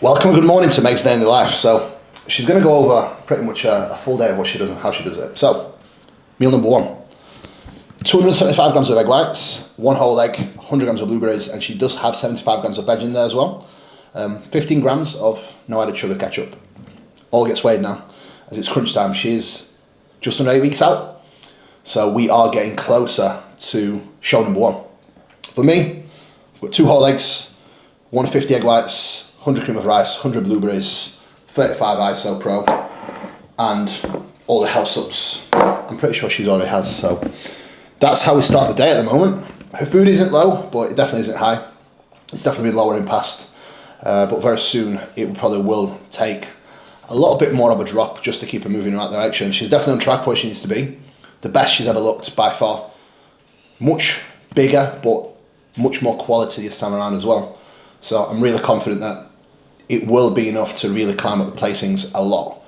Welcome and good morning to Meg's Day in the Life. So she's going to go over pretty much a full day of what she does and how she does it. So meal number one, 275 grams of egg whites, one whole egg, 100 grams of blueberries, and she does have 75 grams of veg in there as well. 15 grams of no added sugar ketchup. All gets weighed now as it's crunch time. She is just under 8 weeks out. So we are getting closer to show number one. For me, I've got 2 whole eggs, 150 egg whites, 100 cream of rice, 100 blueberries, 35 ISO Pro, and all the health subs. I'm pretty sure she already has, so that's how we start the day at the moment. Her food isn't low, but it definitely isn't high. It's definitely been lower in past, but very soon it probably will take a little bit more of a drop just to keep her moving in the right direction. She's definitely on track for where she needs to be. The best she's ever looked by far. Much bigger, but much more quality this time around as well. So I'm really confident that it will be enough to really climb up the placings a lot,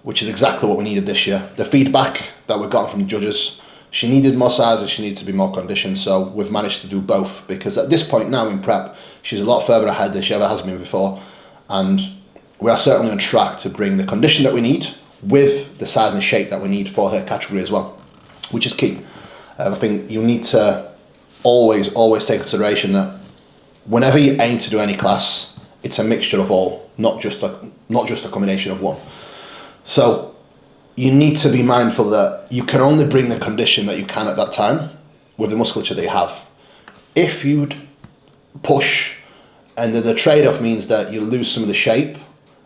which is exactly what we needed this year. The feedback that we've gotten from the judges, she needed more size and she needed to be more conditioned, so we've managed to do both, because at this point now in prep, she's a lot further ahead than she ever has been before, and we are certainly on track to bring the condition that we need with the size and shape that we need for her category as well, which is key. I think you need to always take consideration that whenever you aim to do any class, it's a mixture of all, not just a combination of one. So you need to be mindful that you can only bring the condition that you can at that time with the musculature that you have. If you'd push, and then the trade-off means that you lose some of the shape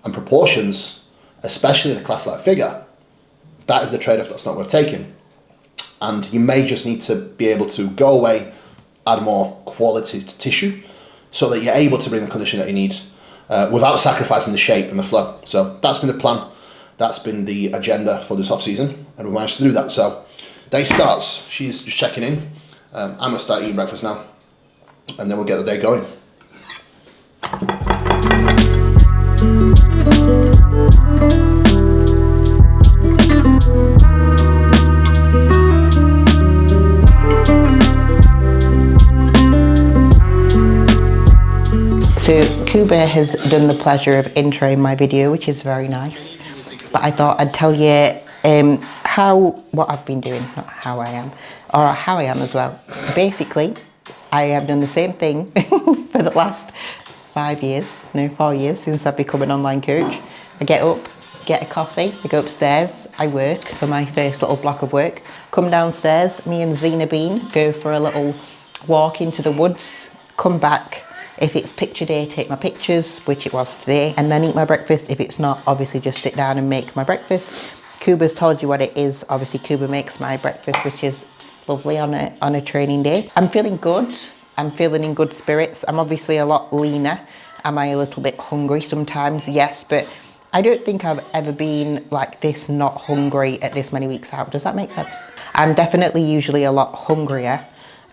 and proportions, especially in a class like figure, that is the trade-off that's not worth taking. And you may just need to be able to go away, add more quality to tissue, so that you're able to bring the condition that you need without sacrificing the shape and the flow. So that's been the plan. That's been the agenda for this off season, and we managed to do that. So day starts. She's just checking in. I'm gonna start eating breakfast now, and then we'll get the day going. So Kuba has done the pleasure of introing my video, which is very nice. But I thought I'd tell you what I've been doing, not how I am, or how I am as well. Basically, I have done the same thing for the last 4 years since I've become an online coach. I get up, get a coffee, I go upstairs, I work for my first little block of work, come downstairs, me and Zena Bean go for a little walk into the woods, come back. If it's picture day, take my pictures, which it was today, and then eat my breakfast. If it's not, obviously just sit down and make my breakfast. Kuba's told you what it is. Obviously Kuba makes my breakfast, which is lovely on a training day. I'm feeling good. I'm feeling in good spirits. I'm obviously a lot leaner. Am I a little bit hungry sometimes? Yes, but I don't think I've ever been like this, not hungry at this many weeks out. Does that make sense? I'm definitely usually a lot hungrier,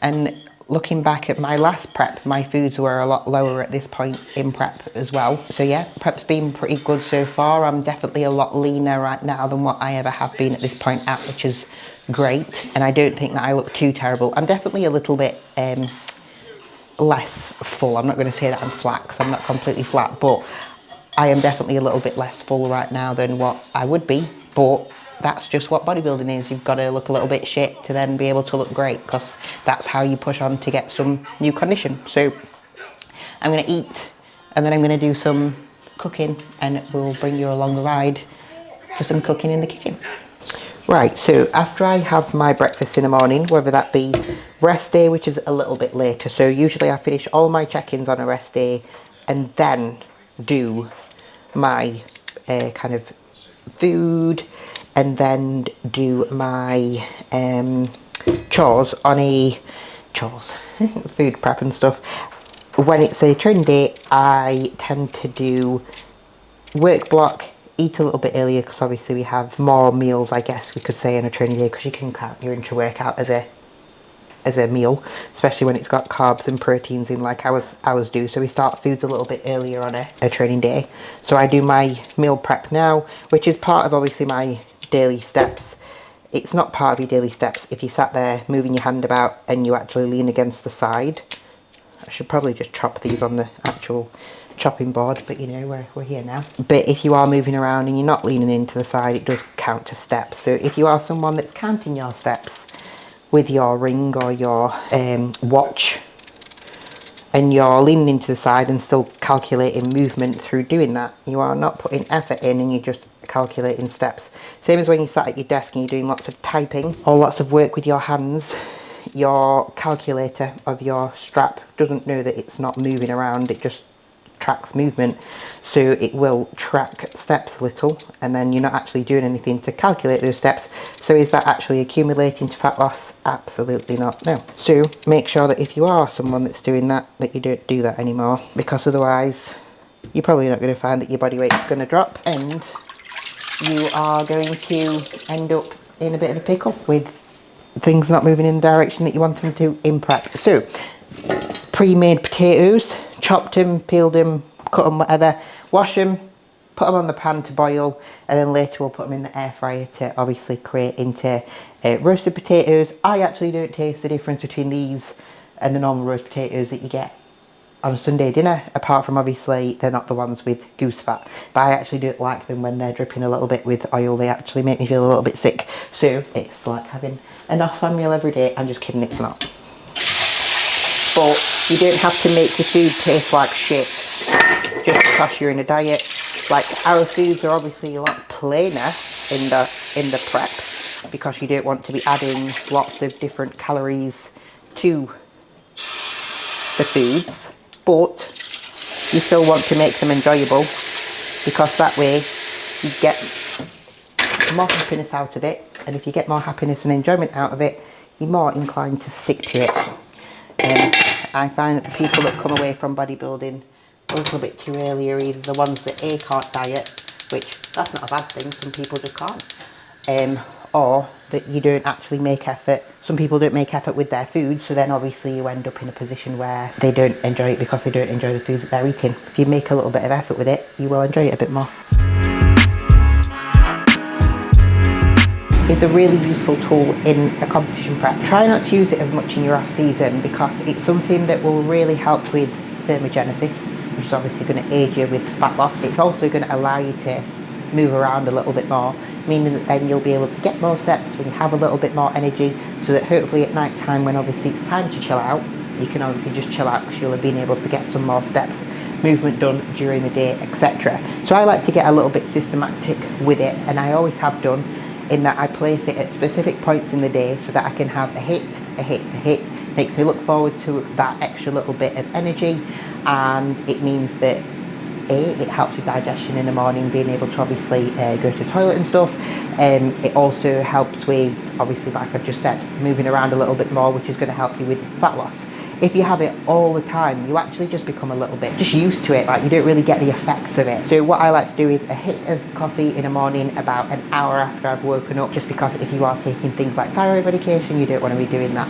and looking back at my last prep, my foods were a lot lower at this point in prep as well. So yeah, prep's been pretty good so far. I'm definitely a lot leaner right now than what I ever have been at this point out, which is great. And I don't think that I look too terrible. I'm definitely a little bit less full. I'm not going to say that I'm flat, because I'm not completely flat, but I am definitely a little bit less full right now than what I would be. But that's just what bodybuilding is. You've got to look a little bit shit to then be able to look great, because that's how you push on to get some new condition. So I'm going to eat, and then I'm going to do some cooking, and we'll bring you along the ride for some cooking in the kitchen. Right, so after I have my breakfast in the morning, whether that be rest day, which is a little bit later, so usually I finish all my check-ins on a rest day and then do my kind of food, and then do my chores on food prep and stuff. When it's a training day, I tend to do work block, eat a little bit earlier, because obviously we have more meals, I guess we could say, in a training day, because you can count your intra-workout as a meal, especially when it's got carbs and proteins in, like ours do. So we start foods a little bit earlier on a training day. So I do my meal prep now, which is part of obviously my daily steps. It's not part of your daily steps if you sat there moving your hand about and you actually lean against the side. I should probably just chop these on the actual chopping board, but you know, we're here now. But if you are moving around and you're not leaning into the side, it does count to steps. So if you are someone that's counting your steps with your ring or your watch, and you're leaning into the side and still calculating movement through doing that, you are not putting effort in and you're just calculating steps. Same as when you sat at your desk and you're doing lots of typing or lots of work with your hands. Your calculator of your strap doesn't know that it's not moving around, it just tracks movement, so it will track steps a little, and then you're not actually doing anything to calculate those steps. So is that actually accumulating to fat loss? Absolutely not, no. So make sure that if you are someone that's doing that, that you don't do that anymore, because otherwise you're probably not going to find that your body weight's going to drop and you are going to end up in a bit of a pickle with things not moving in the direction that you want them to in prep. So pre-made potatoes, chopped them, peeled them, cut them, whatever, wash them, put them on the pan to boil, and then later we'll put them in the air fryer to obviously create into roasted potatoes. I actually don't taste the difference between these and the normal roast potatoes that you get on a Sunday dinner, apart from obviously they're not the ones with goose fat, but I actually don't like them when they're dripping a little bit with oil. They actually make me feel a little bit sick, so it's like having an off-hand meal every day. I'm just kidding, it's not. But you don't have to make your food taste like shit just because you're in a diet. Like, our foods are obviously a lot plainer in the prep because you don't want to be adding lots of different calories to the foods, but you still want to make them enjoyable, because that way you get more happiness out of it, and if you get more happiness and enjoyment out of it, you're more inclined to stick to it. I find that the people that come away from bodybuilding a little bit too early are either the ones that can't diet, which that's not a bad thing, some people just can't, or that you don't actually make effort. Some people don't make effort with their food, so then obviously you end up in a position where they don't enjoy it because they don't enjoy the foods that they're eating. If you make a little bit of effort with it, you will enjoy it a bit more. It's a really useful tool in a competition prep. Try not to use it as much in your off season because it's something that will really help with thermogenesis, which is obviously going to aid you with fat loss. It's also going to allow you to move around a little bit more, meaning that then you'll be able to get more steps when you have a little bit more energy, so that hopefully at night time, when obviously it's time to chill out, you can obviously just chill out because you'll have been able to get some more steps, movement done during the day, etc. So I like to get a little bit systematic with it, and I always have done, in that I place it at specific points in the day so that I can have a hit, a hit, a hit. Makes me look forward to that extra little bit of energy, and it means that it helps with digestion in the morning, being able to obviously go to the toilet and stuff. It also helps with, obviously, like I've just said, moving around a little bit more, which is going to help you with fat loss. If you have it all the time, you actually just become a little bit just used to it, like you don't really get the effects of it. So what I like to do is a hit of coffee in the morning about an hour after I've woken up, just because if you are taking things like thyroid medication, you don't want to be doing that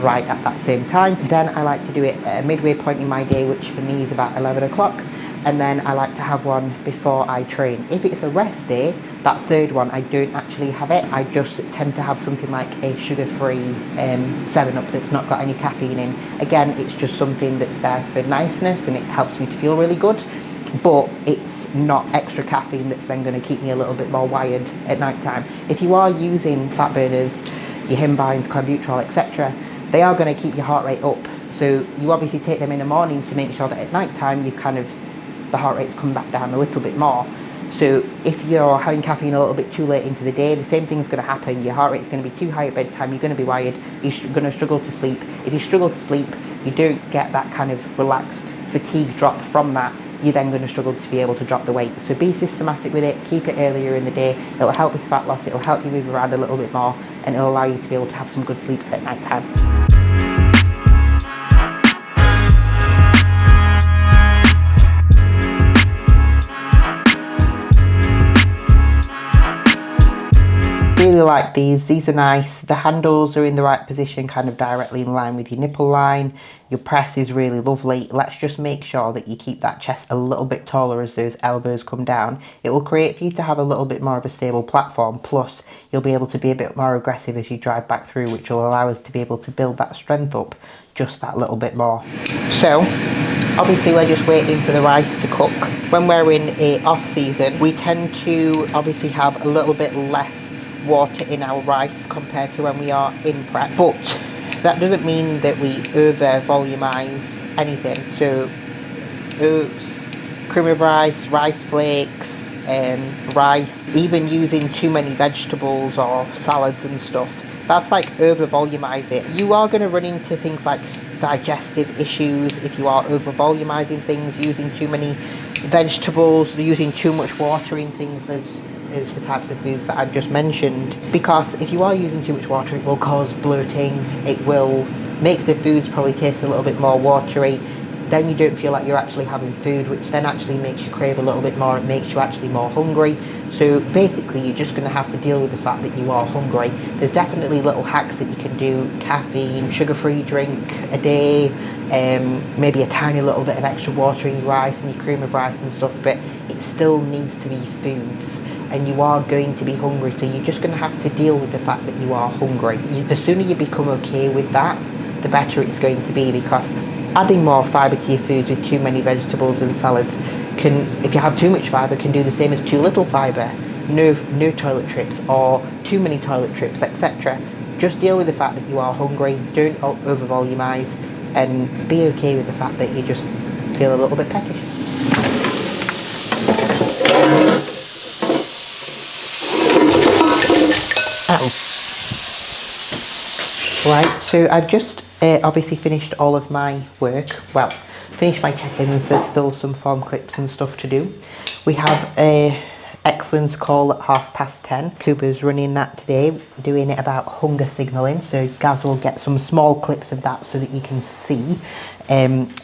right at that same time. Then I like to do it at a midway point in my day, which for me is about 11 o'clock. And then I like to have one before I train. If it's a rest day, that third one, I don't actually have it. I just tend to have something like a sugar-free 7-Up that's not got any caffeine in. Again, it's just something that's there for niceness and it helps me to feel really good, but it's not extra caffeine that's then going to keep me a little bit more wired at night time. If you are using fat burners, your Himbines, Clenbuterol, etc., they are going to keep your heart rate up. So you obviously take them in the morning to make sure that at night time you the heart rate's come back down a little bit more. So if you're having caffeine a little bit too late into the day, the same thing's going to happen. Your heart rate's going to be too high at bedtime, you're going to be wired, you're going to struggle to sleep. If you struggle to sleep, you don't get that kind of relaxed fatigue drop from that, you're then going to struggle to be able to drop the weight. So be systematic with it, keep it earlier in the day, it'll help with fat loss, it'll help you move around a little bit more, and it'll allow you to be able to have some good sleeps at night time. Really like these are nice. The handles are in the right position, kind of directly in line with your nipple line. Your press is really lovely. Let's just make sure that you keep that chest a little bit taller as those elbows come down. It will create for you to have a little bit more of a stable platform, plus you'll be able to be a bit more aggressive as you drive back through, which will allow us to be able to build that strength up just that little bit more. So Obviously we're just waiting for the rice to cook. When we're in a off season, we tend to obviously have a little bit less water in our rice compared to when we are in prep. But that doesn't mean that we over volumize anything. So oats, cream of rice, rice flakes, rice, even using too many vegetables or salads and stuff. That's like over volumize it. You are going to run into things like digestive issues if you are over volumizing things, using too many vegetables, using too much water in things as the types of foods that I've just mentioned. Because if you are using too much water, it will cause bloating, it will make the foods probably taste a little bit more watery. Then you don't feel like you're actually having food, which then actually makes you crave a little bit more. It makes you actually more hungry. So basically you're just going to have to deal with the fact that you are hungry. There's definitely little hacks that you can do: caffeine, sugar-free drink a day, maybe a tiny little bit of extra water in your rice and your cream of rice and stuff, but it still needs to be foods. And you are going to be hungry, so you're just going to have to deal with the fact that you are hungry. The sooner you become okay with that, the better it's going to be, because adding more fibre to your foods with too many vegetables and salads can, if you have too much fibre, can do the same as too little fibre. No toilet trips or too many toilet trips, etc. Just deal with the fact that you are hungry, don't over volumize, and be okay with the fact that you just feel a little bit peckish. Right, so I've just obviously finished all of my work. Well, finished my check-ins. There's still some form clips and stuff to do. We have a excellence call at 10:30. Kuba's running that today, doing it about hunger signalling. So Gaz will get some small clips of that so that you can see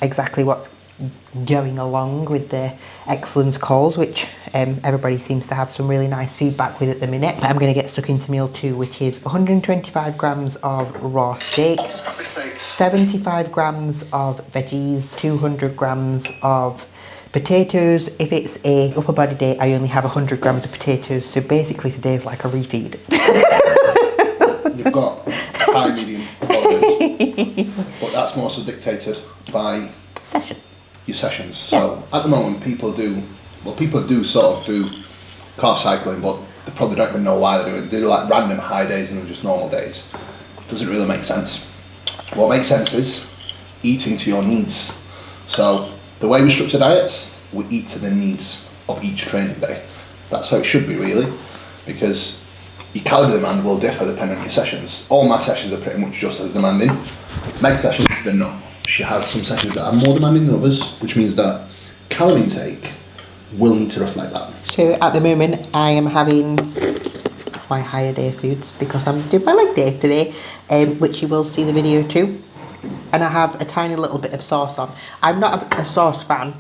exactly what's going along with the excellence calls, which everybody seems to have some really nice feedback with at the minute. But I'm going to get stuck into meal 2, which is 125 grams of raw steak, 75 grams of veggies, 200 grams of potatoes. If it's a upper body day, I only have 100 grams of potatoes, so basically today is like a refeed. You've got high, medium, low, but that's more so dictated by your sessions. So at the moment people do sort of do carb cycling, but they probably don't even know why they do it. They do like random high days and then just normal days. Doesn't really make sense. What makes sense is eating to your needs. So the way we structure diets, we eat to the needs of each training day. That's how it should be, really, because your calorie demand will differ depending on your sessions. All my sessions are pretty much just as demanding. Meg's sessions, they're not. She has some sessions that are more demanding than others, which means that calorie intake will need to reflect that. So at the moment I am having my higher day foods because I'm doing my leg day today, which you will see the video too. And I have a tiny little bit of sauce on. I'm not a sauce fan,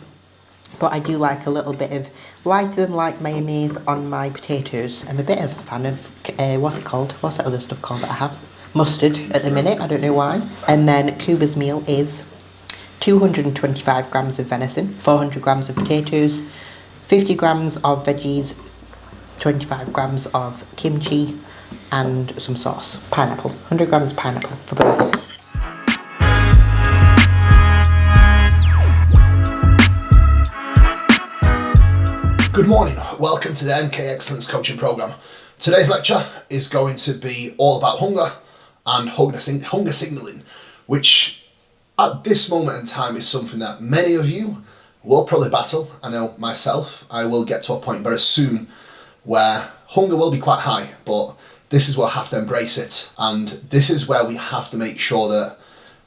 but I do like a little bit of lighter than light mayonnaise on my potatoes. I'm a bit of a fan of, what's it called? What's that other stuff called that I have? Mustard at the minute, I don't know why. And then Kuba's meal is 225 grams of venison, 400 grams of potatoes, 50 grams of veggies, 25 grams of kimchi, and some sauce. Pineapple, 100 grams of pineapple for both. Good morning, welcome to the MK Excellence Coaching Programme. Today's lecture is going to be all about hunger and hunger signalling, which at this moment in time is something that many of you will probably battle. I know myself, I will get to a point very soon where hunger will be quite high, but this is where I have to embrace it. And this is where we have to make sure that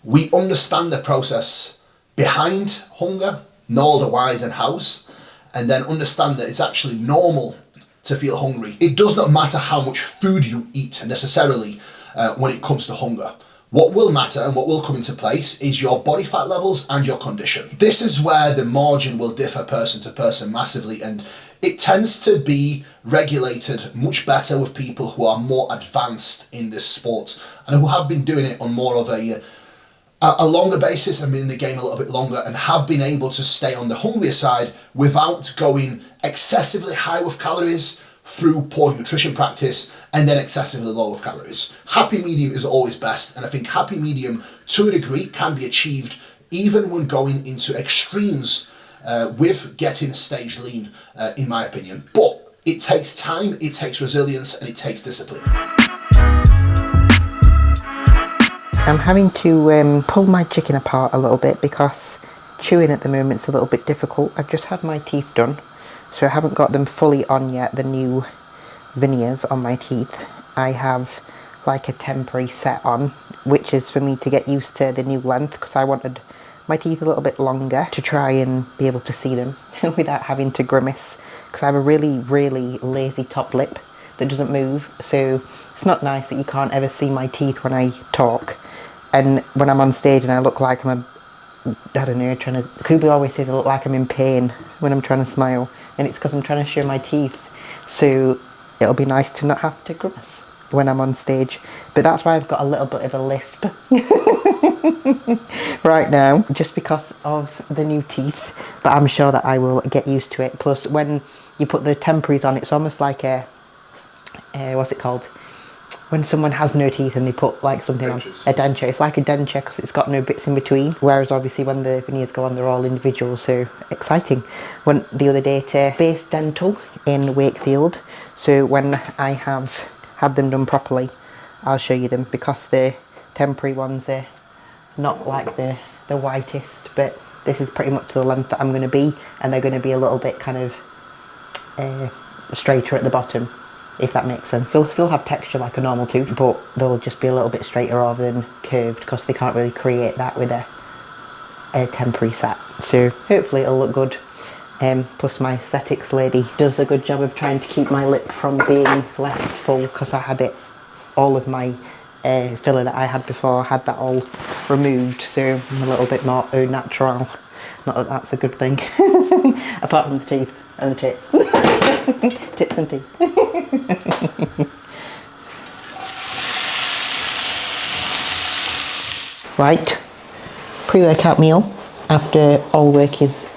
we understand the process behind hunger, know the whys and hows, and then understand that it's actually normal to feel hungry. It does not matter how much food you eat necessarily when it comes to hunger. What will matter and what will come into place is your body fat levels and your condition. This is where the margin will differ person to person massively, and it tends to be regulated much better with people who are more advanced in this sport and who have been doing it on more of a longer basis and been in the game a little bit longer and have been able to stay on the hungrier side without going excessively high with calories through poor nutrition practice and then excessively low with calories. Happy medium is always best, and I think happy medium to a degree can be achieved even when going into extremes with getting stage lean, in my opinion. But it takes time, it takes resilience, and it takes discipline. I'm having to pull my chicken apart a little bit because chewing at the moment is a little bit difficult. I've just had my teeth done, so I haven't got them fully on yet, the new veneers on my teeth. I have like a temporary set on, which is for me to get used to the new length, because I wanted my teeth a little bit longer to try and be able to see them without having to grimace, because I have a really lazy top lip that doesn't move, so it's not nice that you can't ever see my teeth when I talk. And when I'm on stage and I look like I don't know, trying to... Kuba always says I look like I'm in pain when I'm trying to smile, and it's because I'm trying to show my teeth, so it'll be nice to not have to grimace when I'm on stage. But that's why I've got a little bit of a lisp right now, just because of the new teeth, but I'm sure that I will get used to it. Plus, when you put the temporaries on, it's almost like a what's it called? When someone has no teeth and they put like something on, a denture. It's like a denture because it's got no bits in between. Whereas obviously when the veneers go on, they're all individual, so exciting. Went the other day to Base Dental in Wakefield. So when I have had them done properly, I'll show you them, because the temporary ones are not like the whitest, but this is pretty much the length that I'm going to be, and they're going to be a little bit kind of straighter at the bottom, if that makes sense. They'll still have texture like a normal tooth, but they'll just be a little bit straighter rather than curved, because they can't really create that with a temporary set. So hopefully it'll look good. Plus my aesthetics lady does a good job of trying to keep my lip from being less full, because I had it, all of my filler that I had before, I had that all removed, so I'm a little bit more au natural. Not that that's a good thing, apart from the teeth and the tits. Tits and teeth. Right, pre-workout meal after all work is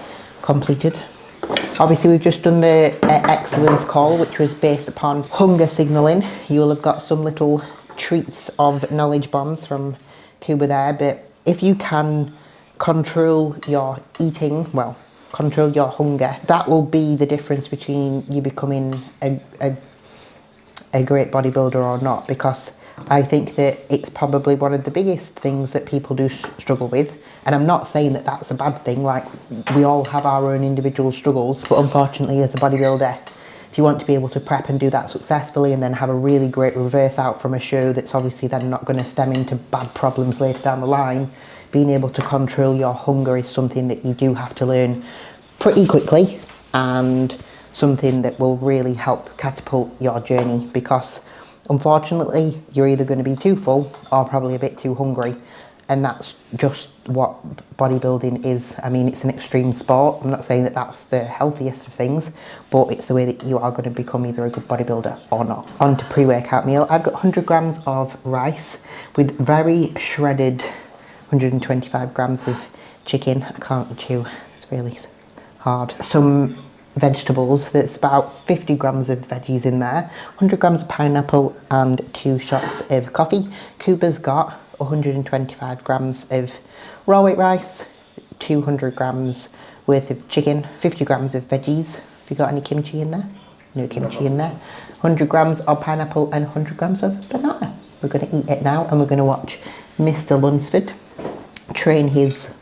completed. Obviously we've just done the excellence call, which was based upon hunger signalling. You'll have got some little treats of knowledge bombs from Kuba there, but if you can control your eating, well, control your hunger, that will be the difference between you becoming a great bodybuilder or not, because I think that it's probably one of the biggest things that people do struggle with. And I'm not saying that that's a bad thing, like we all have our own individual struggles, but unfortunately as a bodybuilder, if you want to be able to prep and do that successfully and then have a really great reverse out from a show that's obviously then not going to stem into bad problems later down the line, being able to control your hunger is something that you do have to learn pretty quickly, and something that will really help catapult your journey, because unfortunately you're either going to be too full or probably a bit too hungry, and that's just what bodybuilding is. I mean, it's an extreme sport. I'm not saying that that's the healthiest of things, but it's the way that you are going to become either a good bodybuilder or not. On to pre-workout meal. I've got 100 grams of rice with very shredded 125 grams of chicken. I can't chew, it's really hard. Some vegetables, that's about 50 grams of veggies in there, 100 grams of pineapple and 2 shots of coffee. Kuba's got 125 grams of raw weight rice, 200 grams worth of chicken, 50 grams of veggies. Have you got any kimchi in there? No kimchi in there. 100 grams of pineapple and 100 grams of banana. We're going to eat it now, and we're going to watch Mr. Lunsford train his,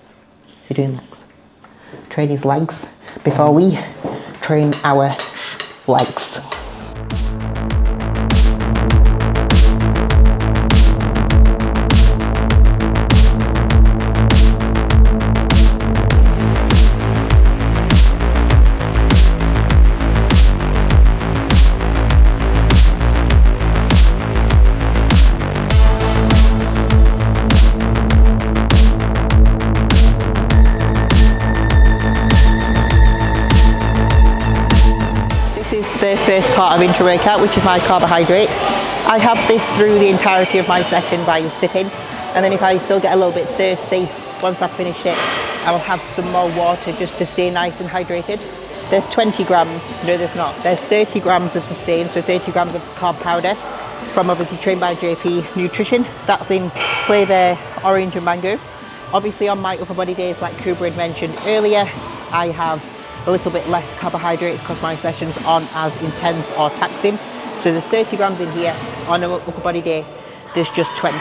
you're doing legs, train his legs before we train our legs. The first part of intra-workout, which is my carbohydrates. I have this through the entirety of my session by sipping, and then if I still get a little bit thirsty once I've finished it, I will have some more water just to stay nice and hydrated. There's 20 grams, no there's not, there's 30 grams of sustain, so 30 grams of carb powder from obviously Trained by JP Nutrition. That's in flavour orange and mango. Obviously on my upper body days, like Cooper had mentioned earlier, I have a little bit less carbohydrates because my sessions aren't as intense or taxing. So there's 30 grams in here. On an upper body day, there's just 20.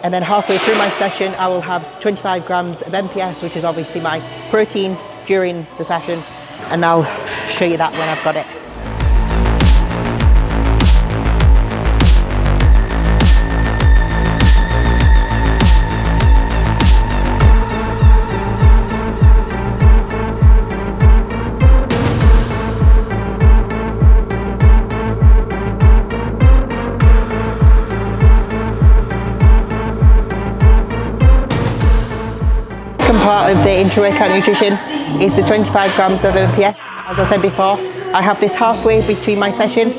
And then halfway through my session, I will have 25 grams of MPS, which is obviously my protein during the session. And I'll show you that when I've got it. Part of the intra-workout nutrition is the 25 grams of MPS. As I said before, I have this halfway between my session,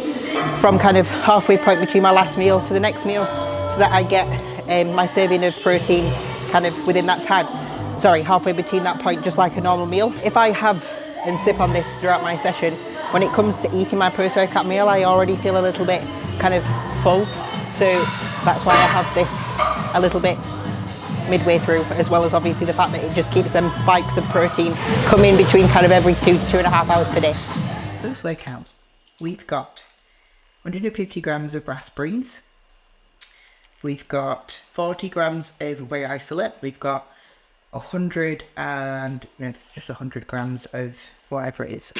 from kind of halfway point between my last meal to the next meal, so that I get my serving of protein kind of within that time. Sorry, halfway between that point, just like a normal meal. If I have and sip on this throughout my session, when it comes to eating my post-workout meal, I already feel a little bit kind of full. So that's why I have this a little bit midway through, as well as obviously the fact that it just keeps them spikes of protein coming between kind of every 2 to 2.5 hours per day. Post workout, we've got 150 grams of raspberries, we've got 40 grams of whey isolate, we've got 100 grams of whatever it is.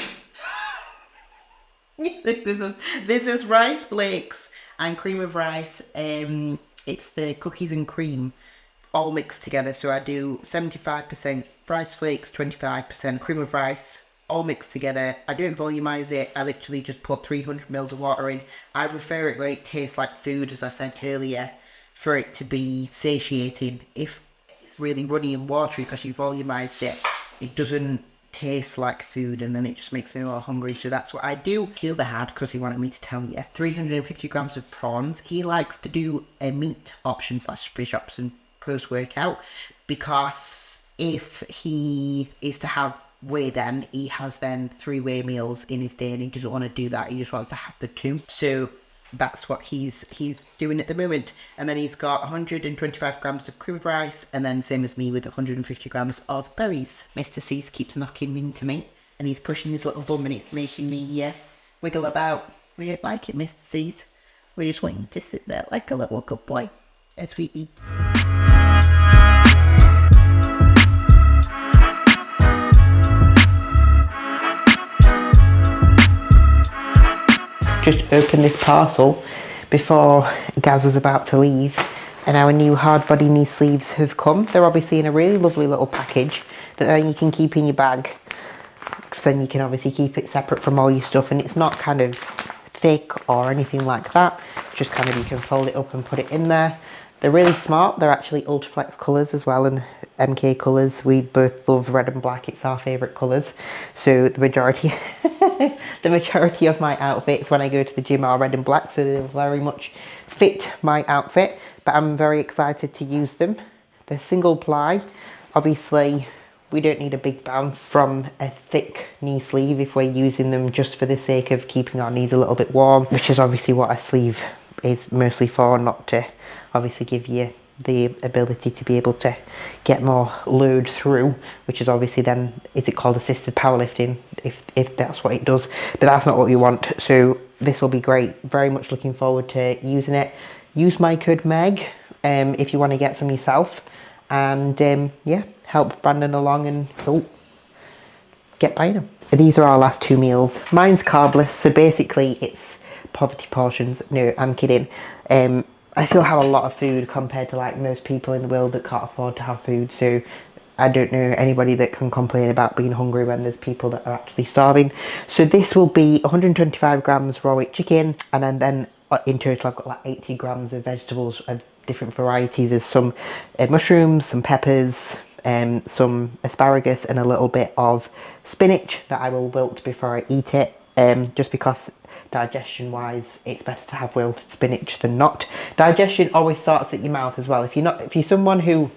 this is rice flakes and cream of rice. It's the cookies and cream all mixed together. So I do 75% rice flakes, 25% cream of rice, all mixed together. I don't volumize it. I literally just put 300 mils of water in. I prefer it when it tastes like food, as I said earlier, for it to be satiating. If it's really runny and watery because you volumized it, it doesn't taste like food, and then it just makes me more hungry. So that's what I do. Gilbert had, because he wanted me to tell you, 350 grams of prawns. He likes to do a meat option / fish option post-workout, because if he is to have whey, then he has then 3 whey meals in his day, and he doesn't want to do that. He just wants to have the 2. So that's what he's doing at the moment. And then he's got 125 grams of cream of rice, and then same as me with 150 grams of berries. Mr. C's keeps knocking into me, and he's pushing his little bum, and it's making me wiggle about. We don't like it, Mr. C's. We just want you to sit there like a little good boy as we eat. Just opened this parcel before Gaz was about to leave, and our new hard body knee sleeves have come. They're obviously in a really lovely little package that then you can keep in your bag, so then you can obviously keep it separate from all your stuff, and it's not kind of thick or anything like that. It's just kind of, you can fold it up and put it in there. They're really smart. They're actually UltraFlex colours as well, and MK colours. We both love red and black. It's our favourite colours. So the majority of my outfits when I go to the gym are red and black, so they very much fit my outfit. But I'm very excited to use them. They're single ply. Obviously, we don't need a big bounce from a thick knee sleeve if we're using them just for the sake of keeping our knees a little bit warm, which is obviously what a sleeve is mostly for, not to obviously give you the ability to be able to get more load through, which is obviously then, is it called assisted powerlifting, if that's what it does, but that's not what we want. So this will be great. Very much looking forward to using it. Use my code MEG if you want to get some yourself, and yeah, help Brandon along and get buying them. These are our last 2 meals. Mine's carbless, so basically it's poverty portions. No, I'm kidding. I still have a lot of food compared to like most people in the world that can't afford to have food, so I don't know anybody that can complain about being hungry when there's people that are actually starving. So this will be 125 grams raw weight chicken, and then in total I've got like 80 grams of vegetables of different varieties. There's some mushrooms, some peppers, some asparagus, and a little bit of spinach that I will wilt before I eat it, just because digestion wise it's better to have wilted spinach than not. Digestion always starts at your mouth as well. If you're someone who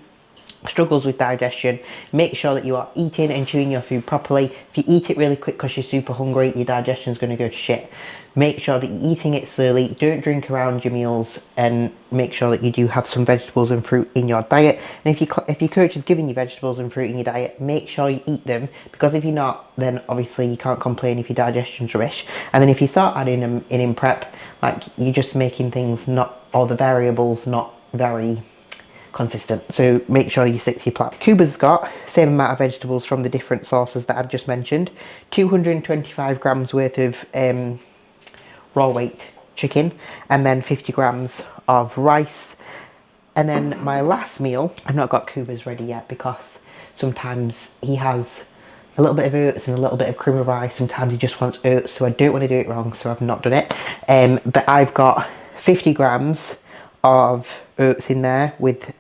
struggles with digestion, make sure that you are eating and chewing your food properly. If you eat it really quick because you're super hungry, your digestion is going to go to shit. Make sure that you're eating it slowly, don't drink around your meals, and make sure that you do have some vegetables and fruit in your diet. And if your coach is giving you vegetables and fruit in your diet, make sure you eat them, because if you're not, then obviously you can't complain if your digestion's rubbish. And then if you start adding them in prep, like, you're just making things not, or the variables not very consistent. So make sure you stick to your plan. Kuba's got same amount of vegetables from the different sources that I've just mentioned, 225 grams worth of raw weight chicken, and then 50 grams of rice. And then my last meal, I've not got Kuba's ready yet, because sometimes he has a little bit of oats and a little bit of cream of rice. Sometimes he just wants oats, so I don't want to do it wrong, so I've not done it. But I've got 50 grams of oats in there with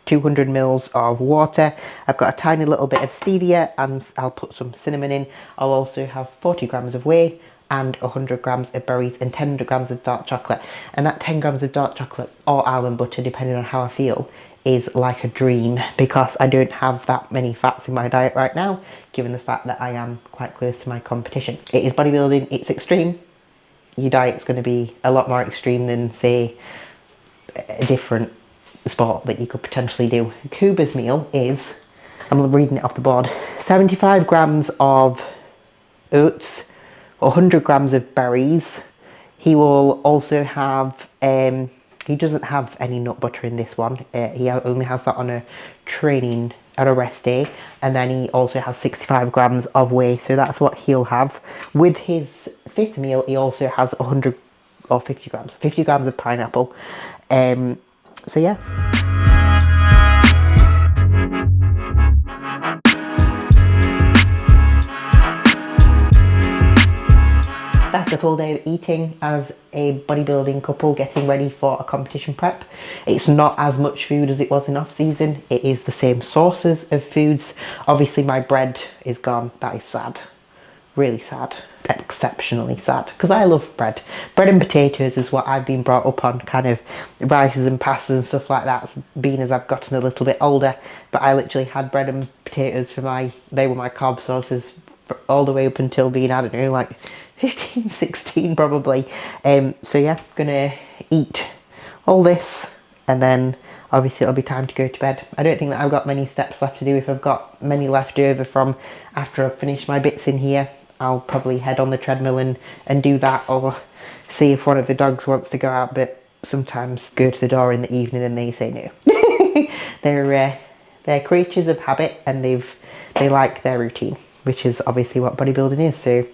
200 mils of water. I've got a tiny little bit of stevia, and I'll put some cinnamon in. I'll also have 40 grams of whey and 100 grams of berries and 10 grams of dark chocolate. And that 10 grams of dark chocolate or almond butter, depending on how I feel, is like a dream, because I don't have that many fats in my diet right now, given the fact that I am quite close to my competition. It is bodybuilding, it's extreme. Your diet's going to be a lot more extreme than, say, a different sport that you could potentially do. Kuba's meal is, I'm reading it off the board, 75 grams of oats, 100 grams of berries. He will also have, he doesn't have any nut butter in this one. He only has that on a rest day. And then he also has 65 grams of whey, so that's what he'll have. With his fifth meal, he also has 100 or 50 grams of pineapple. So yeah. That's a full day of eating as a bodybuilding couple getting ready for a competition prep. It's not as much food as it was in off season. It is the same sources of foods. Obviously my bread is gone. That is sad. Really sad. Exceptionally sad, because I love bread. Bread and potatoes is what I've been brought up on, kind of rices and pastas and stuff like that, being as I've gotten a little bit older. But I literally had bread and potatoes they were my carb sources all the way up until being, I don't know, like 15, 16 probably. So yeah, gonna eat all this, and then obviously it'll be time to go to bed. I don't think that I've got many steps left to do. If I've got many left over from after I've finished my bits in here, I'll probably head on the treadmill and do that, or see if one of the dogs wants to go out, but sometimes go to the door in the evening and they say no. They're creatures of habit, and they like their routine, which is obviously what bodybuilding is. So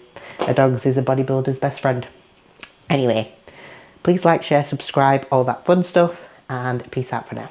a dog's is a bodybuilder's best friend. Anyway, please like, share, subscribe, all that fun stuff, and peace out for now.